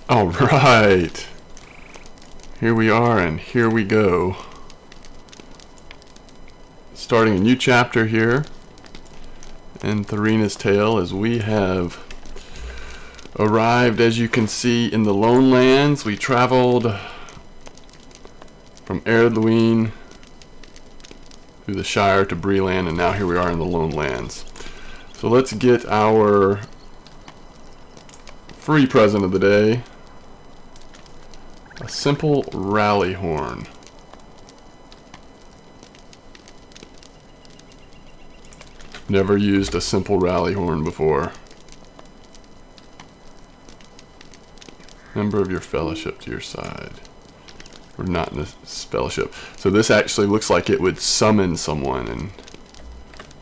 All right. Here we are, and here we go. Starting a new chapter here in THERENA'S tale, as we have arrived, as you can see, in the Lone Lands. We traveled from Erdluin through the Shire to Breland, and now here we are in the Lone Lands. So let's get our free present of the day. A simple rally horn. Never used a simple rally horn before. Member of your fellowship to your side. We're not in a fellowship. So this actually looks like it would summon someone and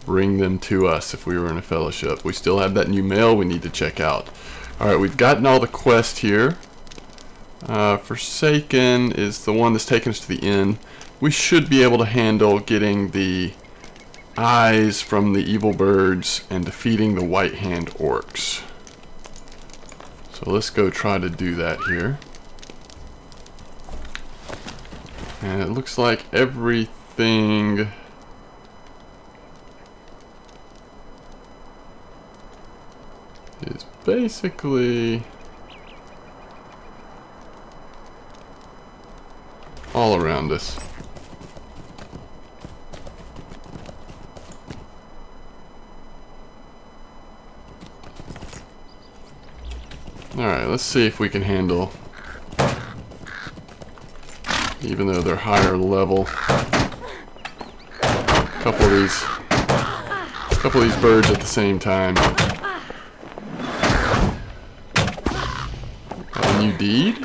bring them to us if we were in a fellowship. We still have that new mail we need to check out. Alright, we've gotten all the quests here. Forsaken is the one that's taken us to the inn. We should be able to handle getting the eyes from the evil birds and defeating the white hand orcs. So let's go try to do that here. And it looks like everything is basically all around us. Alright, let's see if we can handle, even though they're higher level, a couple of these birds at the same time. A new deed?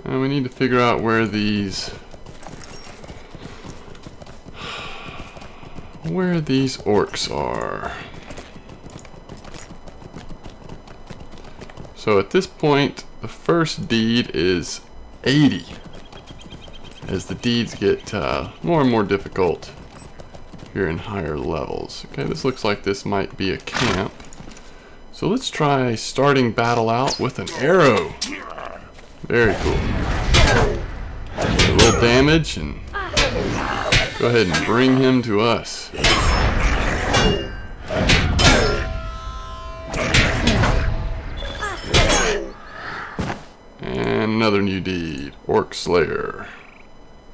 And we need to figure out where these orcs are. So at this point, the first deed is 80. As the deeds get more and more difficult here in higher levels. Okay, this looks like this might be a camp. So let's try starting battle out with an arrow. Very cool. A little damage, and go ahead and bring him to us. And another new deed, Orc Slayer.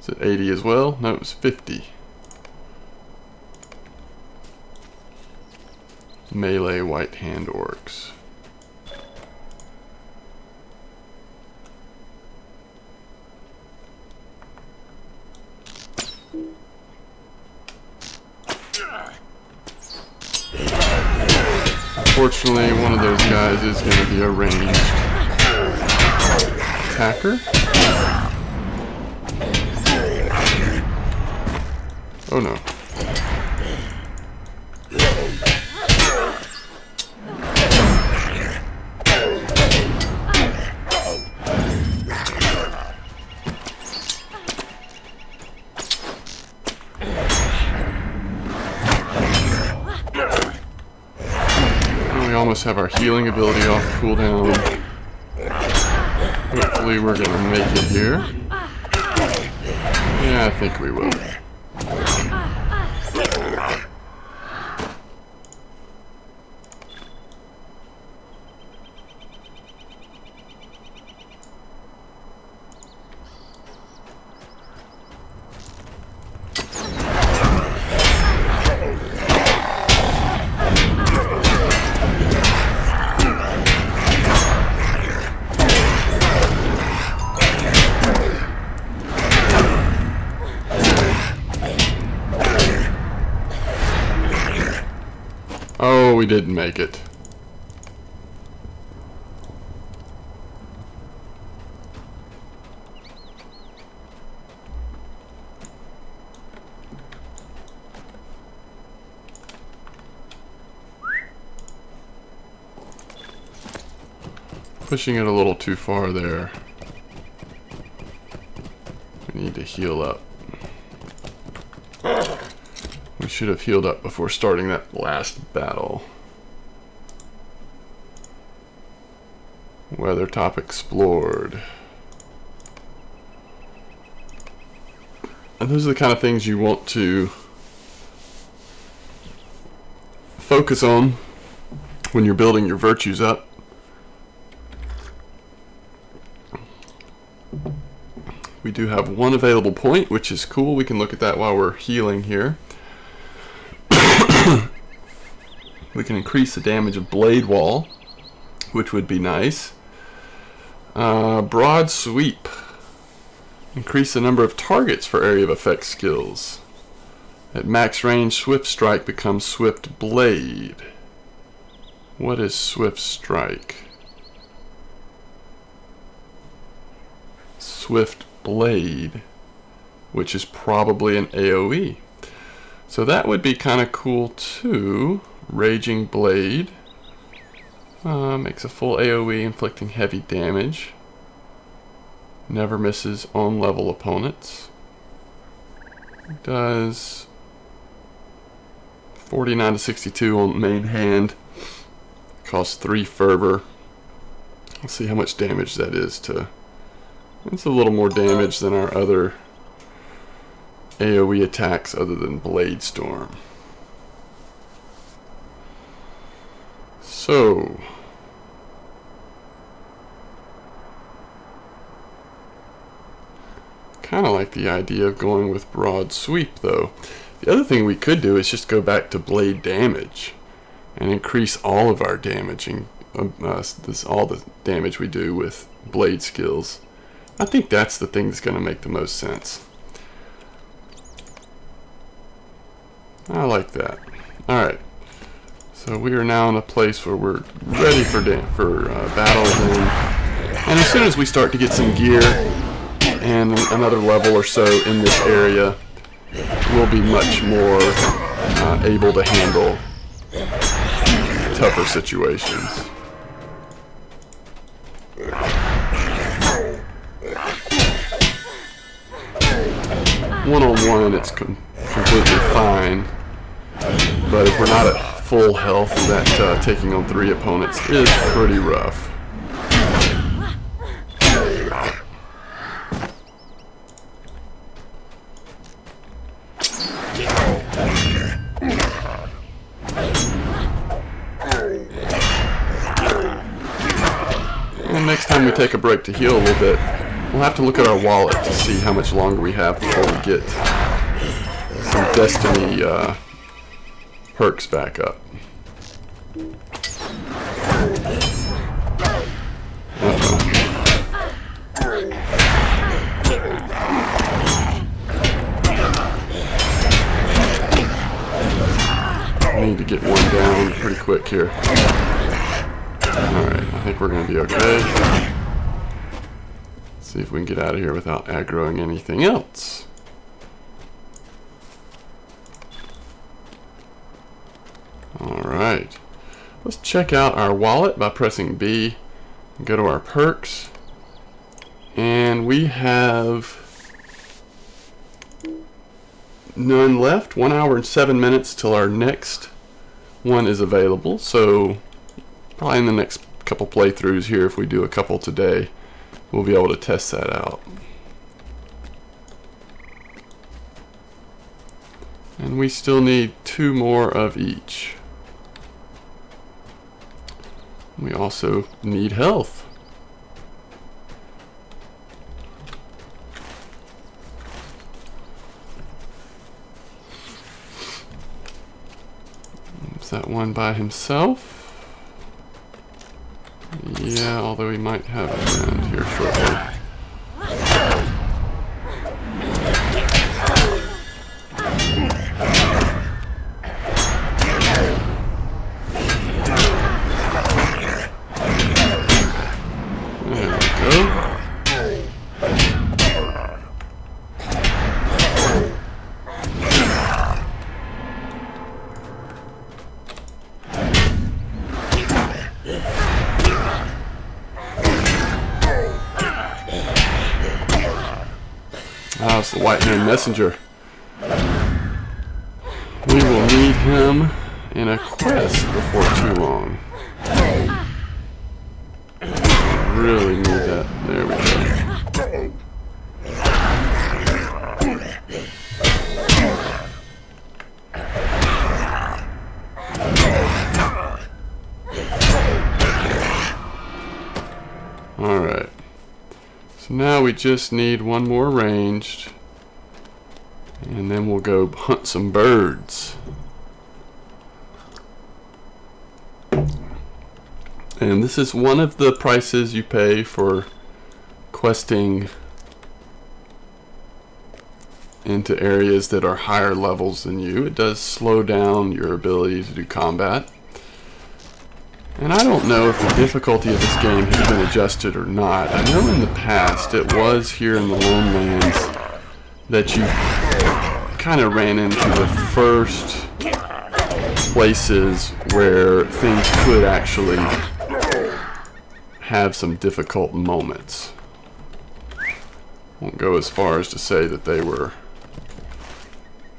Is it 80 as well? No, it was 50. Melee white hand orcs. Unfortunately, one of those guys is going to be a ranged attacker. Oh no. Have our healing ability off cooldown. Hopefully we're gonna make it here. Yeah, I think we will. Oh, we didn't make it. Pushing it a little too far there. need to heal up. We should have healed up before starting that last battle. Weather top explored. And those are the kind of things you want to focus on when you're building your virtues up. We do have one available point, which is cool. We can look at that while we're healing here. We can increase the damage of blade wall, which would be nice. Broad sweep. Increase the number of targets for area of effect skills. At max range, swift strike becomes swift blade. What is swift strike? Swift blade, which is probably an AoE. So that would be kind of cool too. Raging blade. Makes a full AoE, inflicting heavy damage. Never misses on level opponents. Does 49 to 62 on main hand. Costs 3 fervor. Let's see how much damage that is to. It's a little more damage than our other AoE attacks other than Blade Storm. So kind of like the idea of going with broad sweep though. The other thing we could do is just go back to blade damage and increase all of our damage and all the damage we do with blade skills. I think that's the thing that's going to make the most sense. I like that. Alright, so we are now in a place where we're ready for battle again. And as soon as we start to get some gear and another level or so in this area, we'll be much more able to handle tougher situations. One-on-one, it's completely fine, but if we're not at full health, that taking on 3 opponents is pretty rough. And next time we take a break to heal a little bit, we'll have to look at our wallet to see how much longer we have before we get some Destiny perks back up. I need to get one down pretty quick here. Alright, I think we're going to be okay. See if we can get out of here without aggroing anything else. Alright, let's check out our wallet by pressing B and go to our perks. And we have none left. 1 hour and 7 minutes till our next one is available. So probably in the next couple playthroughs here, if we do a couple today, we'll be able to test that out. And we still need 2 more of each. We also need health. Is that one by himself? Yeah, although he might have a friend here shortly. There we go. Ah, it's the White Hand Messenger. We will need him in a quest before too long. Really need that. There we go. Alright. So now we just need one more ranged. And then we'll go hunt some birds. And this is one of the prices you pay for questing into areas that are higher levels than you. It does slow down your ability to do combat. And I don't know if the difficulty of this game has been adjusted or not. I know in the past it was here in the Lone Lands that you kind of ran into the first places where things could actually have some difficult moments. Won't go as far as to say that they were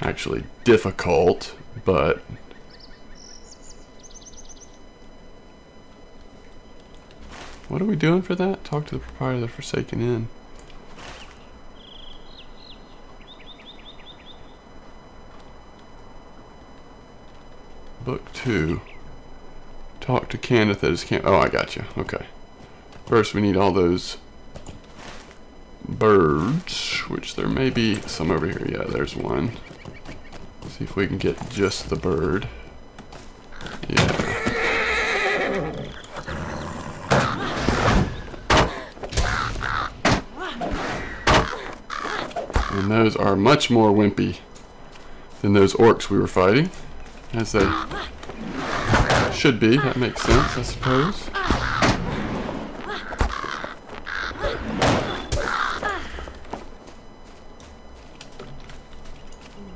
actually difficult, but what are we doing for that? Talk to the proprietor of the Forsaken Inn. Book 2. Talk to Kenneth at his camp. Oh, I got you. Okay. First, we need all those birds, which there may be some over here. Yeah, there's one. See if we can get just the bird. Yeah. And those are much more wimpy than those orcs we were fighting, as they should be. That makes sense, I suppose.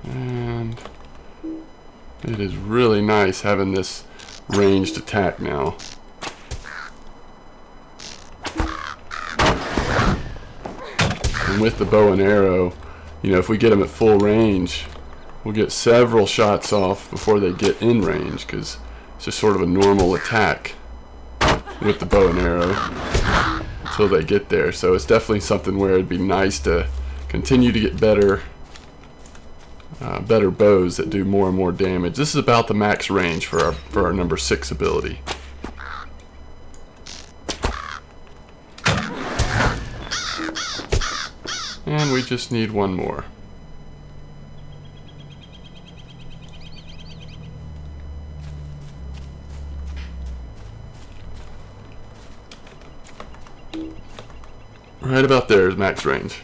And it is really nice having this ranged attack now. And with the bow and arrow, you know, if we get them at full range, we'll get several shots off before they get in range, because it's just sort of a normal attack with the bow and arrow until they get there. So it's definitely something where it'd be nice to continue to get better bows that do more and more damage. This is about the max range for our number 6 ability. And we just need one more. Right about there is max range.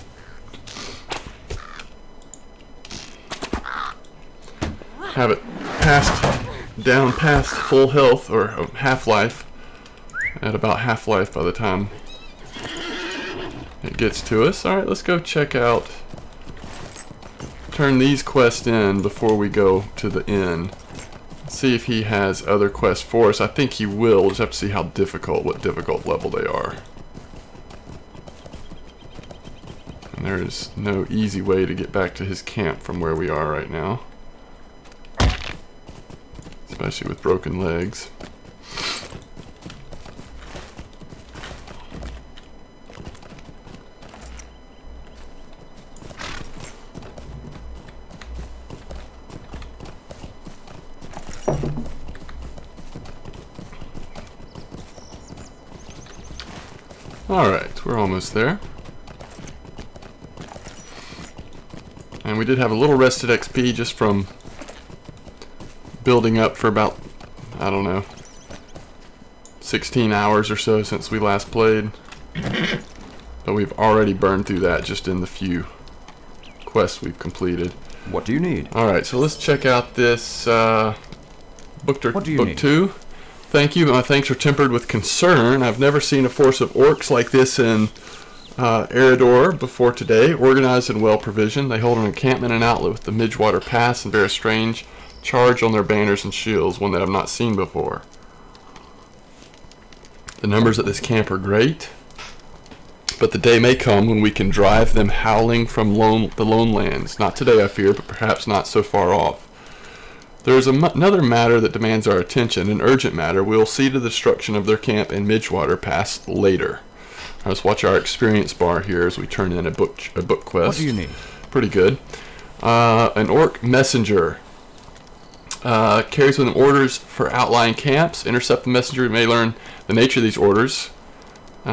Have it down past full health, or half-life, at about half-life by the time it gets to us. Alright, let's go check out, turn these quests in before we go to the inn. See if he has other quests for us. I think he will. We'll just have to see what difficult level they are. And there is no easy way to get back to his camp from where we are right now, especially with broken legs. Alright, we're almost there. And we did have a little rested XP just from building up for about, I don't know, 16 hours or so since we last played. But we've already burned through that just in the few quests we've completed. What do you need? Alright, so let's check out this book 2. Thank you. My thanks are tempered with concern. I've never seen a force of orcs like this in Eredor before today. Organized and well provisioned, they hold an encampment and outlet with the Midgewater Pass and bear a strange charge on their banners and shields, one that I've not seen before. The numbers at this camp are great. But the day may come when we can drive them howling from the lone lands. Not today, I fear, but perhaps not so far off. There is another matter that demands our attention, an urgent matter. We will see to the destruction of their camp in Midgewater Pass later. Let's watch our experience bar here as we turn in a book quest. What do you need? Pretty good. An orc messenger. Carries with him orders for outlying camps. Intercept the messenger. We may learn the nature of these orders.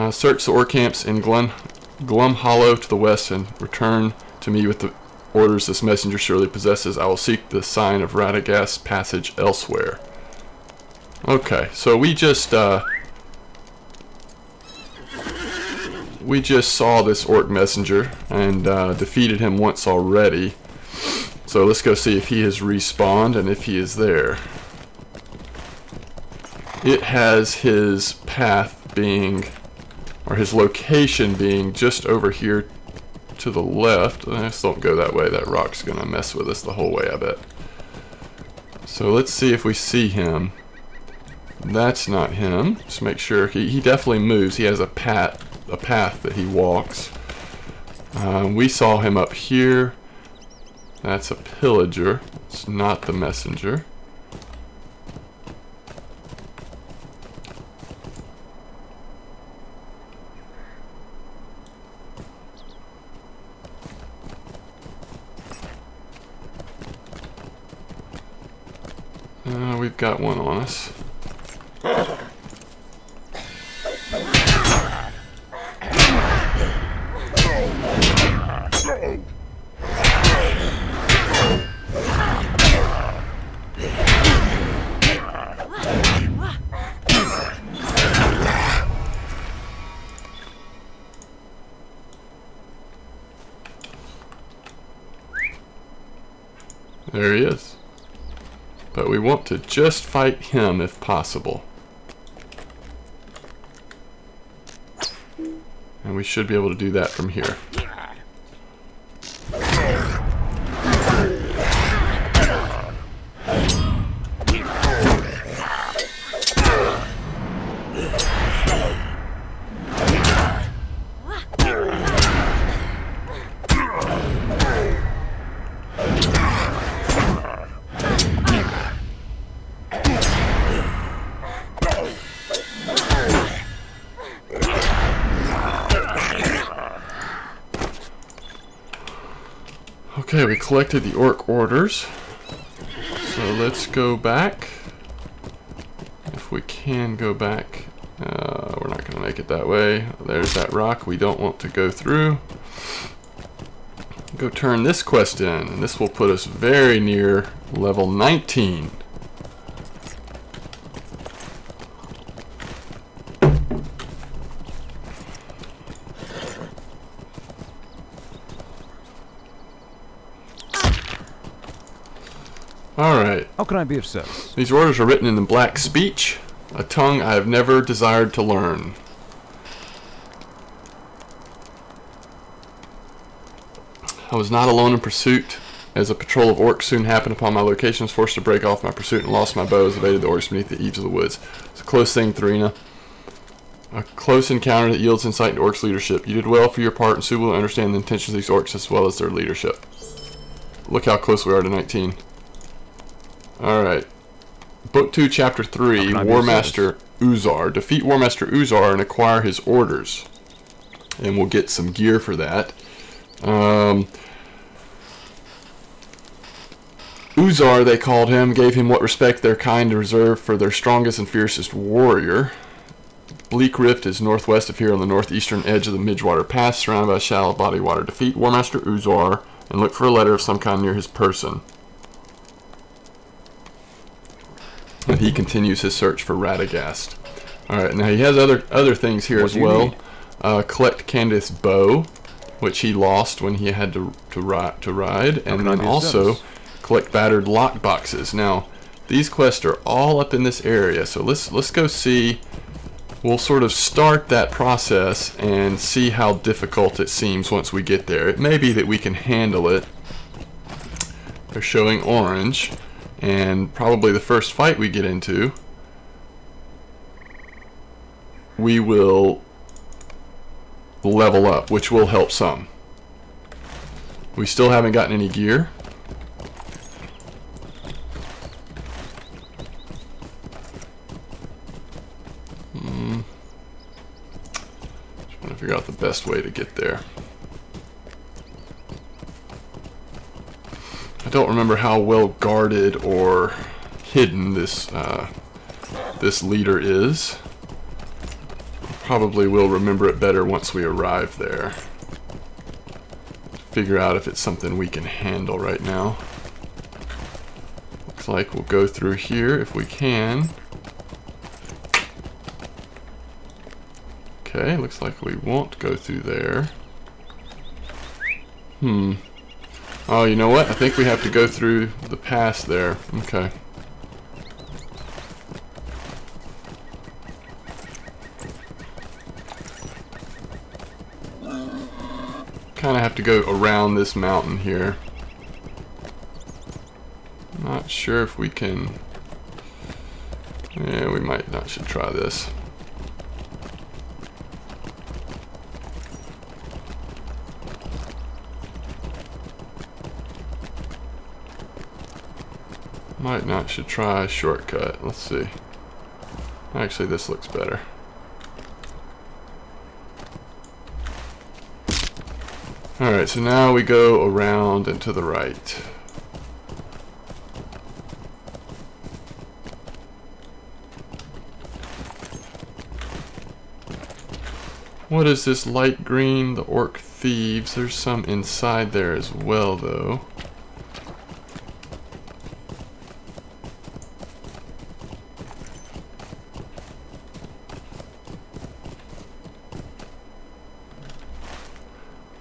Search the orc camps in Glum Hollow to the west and return to me with the orders this messenger surely possesses. I will seek the sign of Radagast's passage elsewhere. Okay, so we just saw this orc messenger and defeated him once already. So let's go see if he has respawned and if he is there. It has his path being, or his location being just over here to the left. Let's don't go that way. That rock's gonna mess with us the whole way, I bet. So let's see if we see him. That's not him. Just make sure he definitely moves. He has a path that he walks. We saw him up here. That's a pillager. It's not the messenger. We've got one on us. There he is. But we want to just fight him if possible. And we should be able to do that from here. Okay, we collected the orc orders. So let's go back. If we can go back. We're not going to make it that way. There's that rock we don't want to go through. Go turn this quest in, and this will put us very near level 19. Alright. How can I be of service? These orders are written in the Black speech, a tongue I have never desired to learn. I was not alone in pursuit, as a patrol of orcs soon happened upon my location. I was forced to break off my pursuit and lost my bow as evaded the orcs beneath the eaves of the woods. It's a close thing, Therena. A close encounter that yields insight into orcs' leadership. You did well for your part and soon will understand the intentions of these orcs as well as their leadership. Look how close we are to 19. Alright. Book 2, Chapter 3, Warmaster Uzar. Defeat Warmaster Uzar and acquire his orders. And we'll get some gear for that. Uzar, they called him, gave him what respect their kind reserved for their strongest and fiercest warrior. Bleak Rift is northwest of here on the northeastern edge of the Midgewater Pass, surrounded by shallow body water. Defeat Warmaster Uzar and look for a letter of some kind near his person. And he continues his search for Radagast. Alright, now he has other things here as well. Collect Candace's bow, which he lost when he had to ride. And then also collect battered lock boxes. Now, these quests are all up in this area, so let's go see. We'll sort of start that process and see how difficult it seems once we get there. It may be that we can handle it. They're showing orange. And probably the first fight we get into, we will level up, which will help some. We still haven't gotten any gear. Just want to figure out the best way to get there. I don't remember how well guarded or hidden this this leader is. Probably will remember it better once we arrive there. Figure out if it's something we can handle right now. Looks like we'll go through here if we can. Okay, looks like we won't go through there. Oh, you know what? I think we have to go through the pass there. Okay. Kind of have to go around this mountain here. Not sure if we can. Yeah, we might not should try this. Might not should try a shortcut. Let's see. Actually, this looks better. Alright, so now we go around and to the right. What is this light green? The orc thieves. There's some inside there as well, though.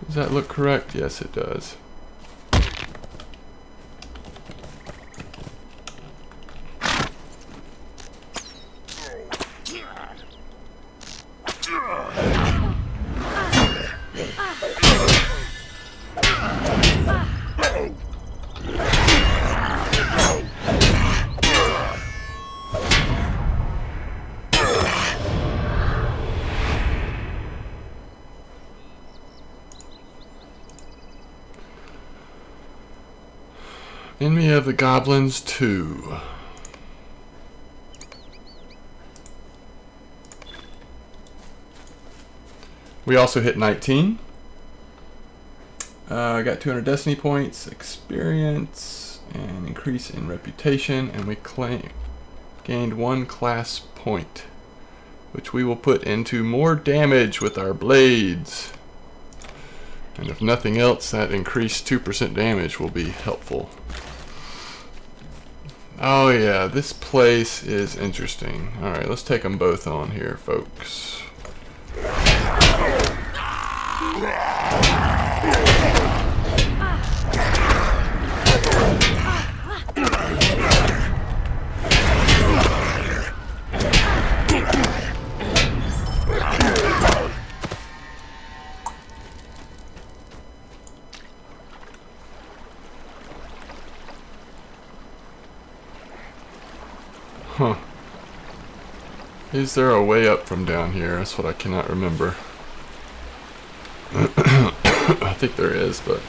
Does that look correct? Yes, it does. Enemy of the Goblins 2. We also hit 19. I got 200 destiny points, experience, and increase in reputation, and we gained 1 class point, which we will put into more damage with our blades. And if nothing else, that increased 2% damage will be helpful. Oh yeah, this place is interesting. Alright, let's take them both on here, folks. Huh. Is there a way up from down here? That's what I cannot remember. I think there is, but...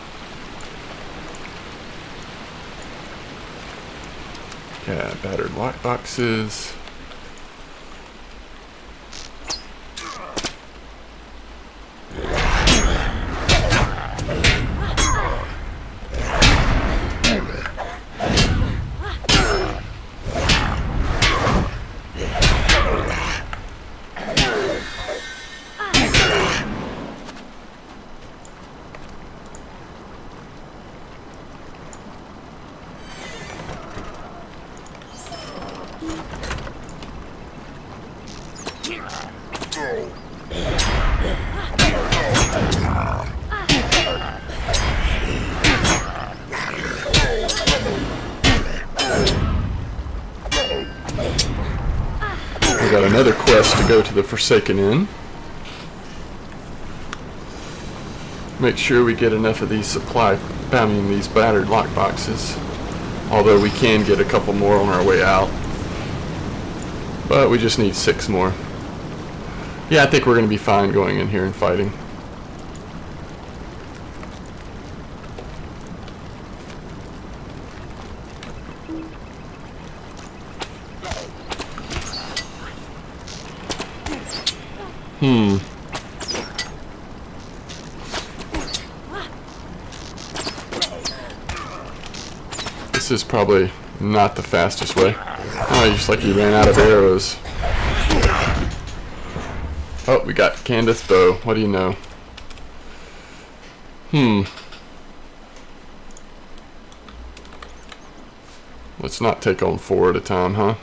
yeah, battered lockboxes. We got another quest to go to the Forsaken Inn. Make sure we get enough of these these battered lockboxes. Although we can get a couple more on our way out. But we just need 6 more. Yeah, I think we're going to be fine going in here and fighting. is probably not the fastest way. Oh, just like he ran out of arrows. Oh, we got Candace bow. What do you know? Let's not take on 4 at a time, huh?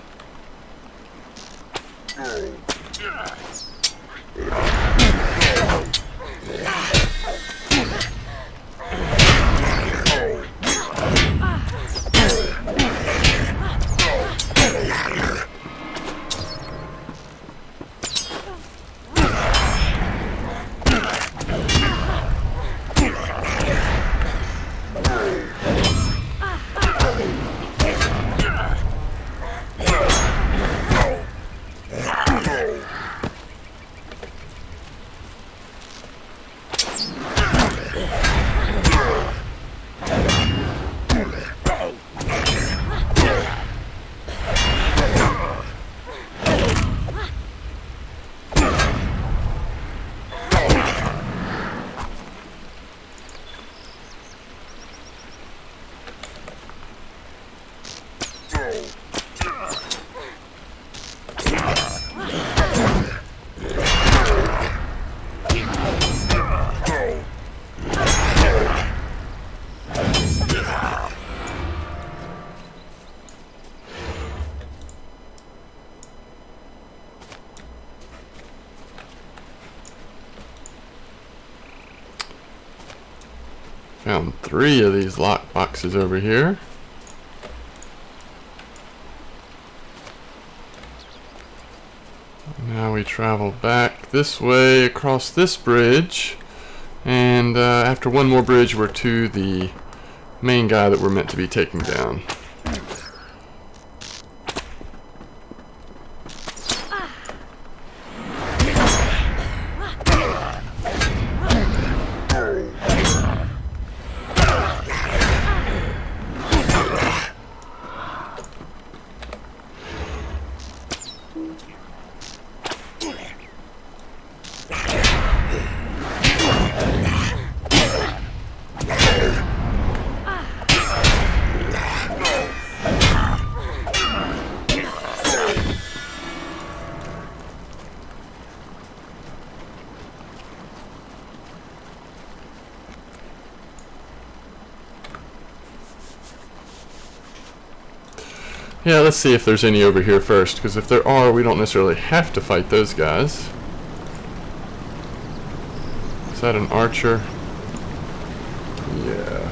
Found 3 of these lock boxes over here. Now we travel back this way across this bridge, and after one more bridge we're to the main guy that we're meant to be taking down. Yeah, let's see if there's any over here first, because if there are, we don't necessarily have to fight those guys. Is that an archer? Yeah.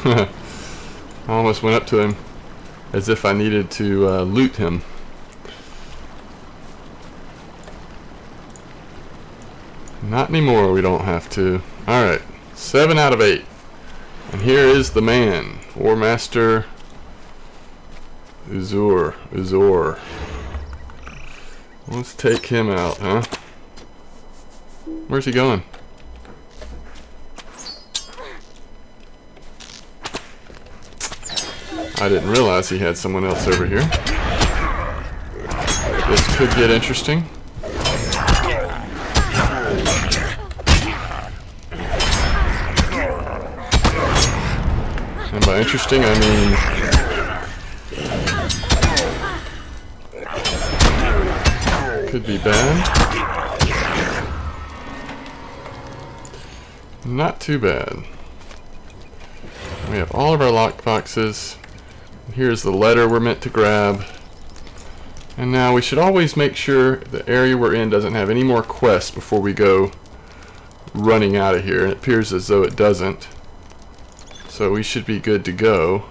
I almost went up to him as if I needed to loot him. Not anymore, we don't have to. Alright, 7 out of 8. And here is the man, War Master Uzor. Let's take him out, huh? Where's he going? I didn't realize he had someone else over here. This could get interesting. And by interesting, I mean could be bad. Not too bad. We have all of our lock boxes. Here's the letter we're meant to grab. And now we should always make sure the area we're in doesn't have any more quests before we go running out of here. And it appears as though it doesn't. So we should be good to go.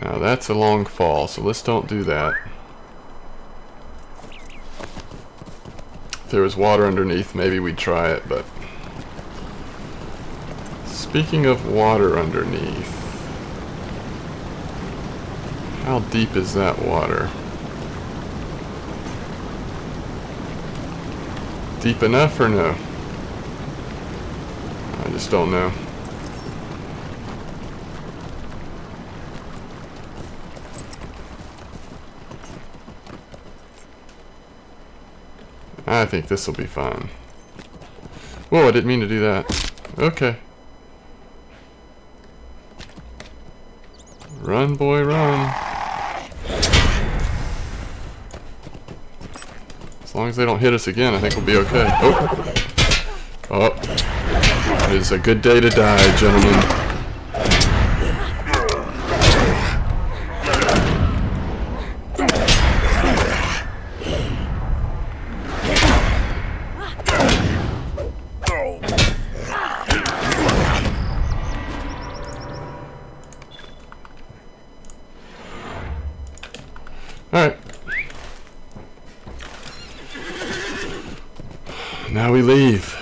Now that's a long fall, so let's don't do that. If there was water underneath, maybe we'd try it, but Speaking of water underneath, how deep is that water? Deep enough or no? I just don't know. I think this will be fine. Whoa, I didn't mean to do that. Okay. Run, boy, run. As long as they don't hit us again, I think we'll be okay. Oh. Oh. It is a good day to die, gentlemen. Alright. Now we leave.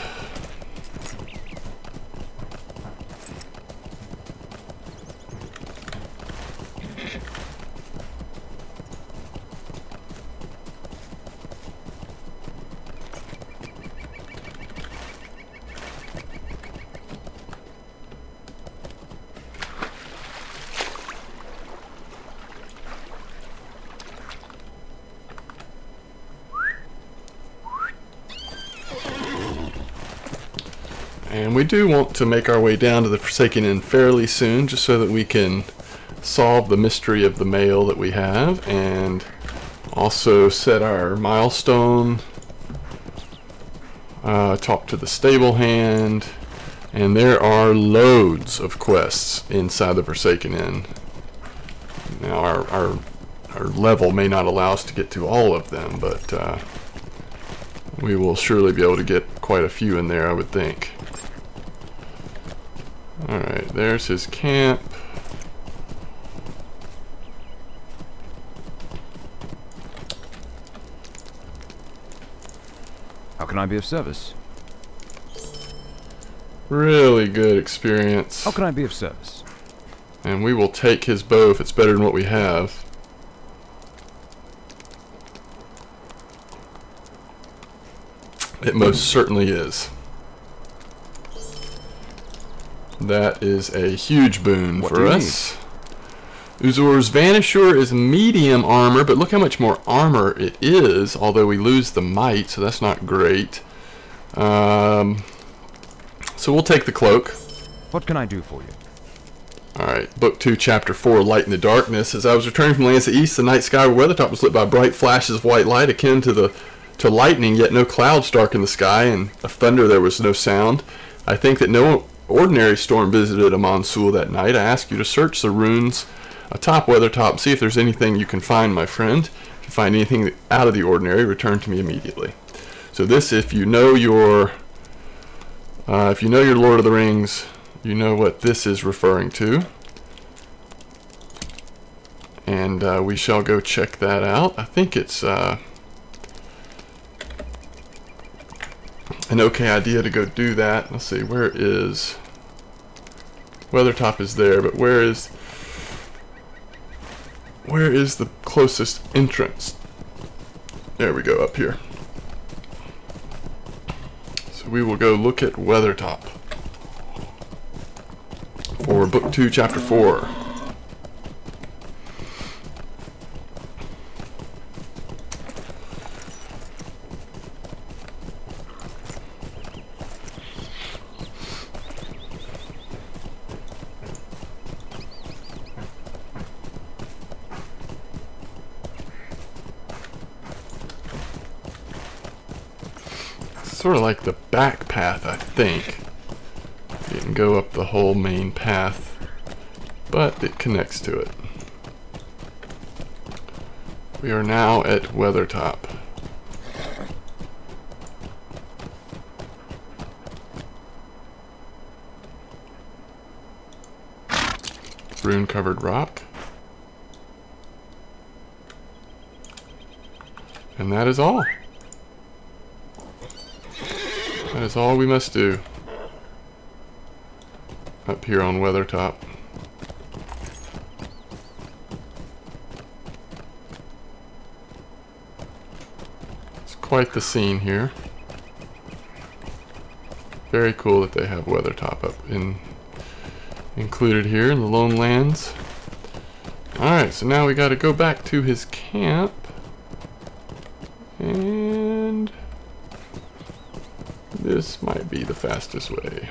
And we do want to make our way down to the Forsaken Inn fairly soon, just so that we can solve the mystery of the mail that we have, and also set our milestone, talk to the stable hand, and there are loads of quests inside the Forsaken Inn. Now our level may not allow us to get to all of them, but we will surely be able to get quite a few in there, I would think. Alright, there's his camp. How can I be of service? Really good experience. How can I be of service? And we will take his bow if it's better than what we have. It most certainly is. That is a huge boon for us. Uzor's Vanisher is medium armor, but look how much more armor it is, although we lose the might, so that's not great. So we'll take the cloak. What can I do for you? Alright, Book 2, Chapter 4, Light in the Darkness. As I was returning from lands of the east, the night sky over Weathertop was lit by bright flashes of white light, akin to lightning, yet no clouds darkened the sky, and of thunder there was no sound. I think that no ordinary storm visited Amansul that night. I ask you to search the runes atop Weathertop and see if there's anything you can find, my friend. If you find anything out of the ordinary, return to me immediately. So this, if you know your Lord of the Rings, you know what this is referring to. And we shall go check that out. I think it's an okay idea to go do that. Let's see, where is Weathertop is there, but where is the closest entrance? There we go, up here. So we will go look at Weathertop for Book 2, Chapter 4. Sort of like the back path, I think. You can go up the whole main path, but it connects to it. We are now at Weathertop. Rune-covered rock. And that is all. That is all we must do. up here on Weathertop. It's quite the scene here. Very cool that they have Weathertop included here in the Lone Lands. Alright, so now we got to go back to his camp. And this might be the fastest way.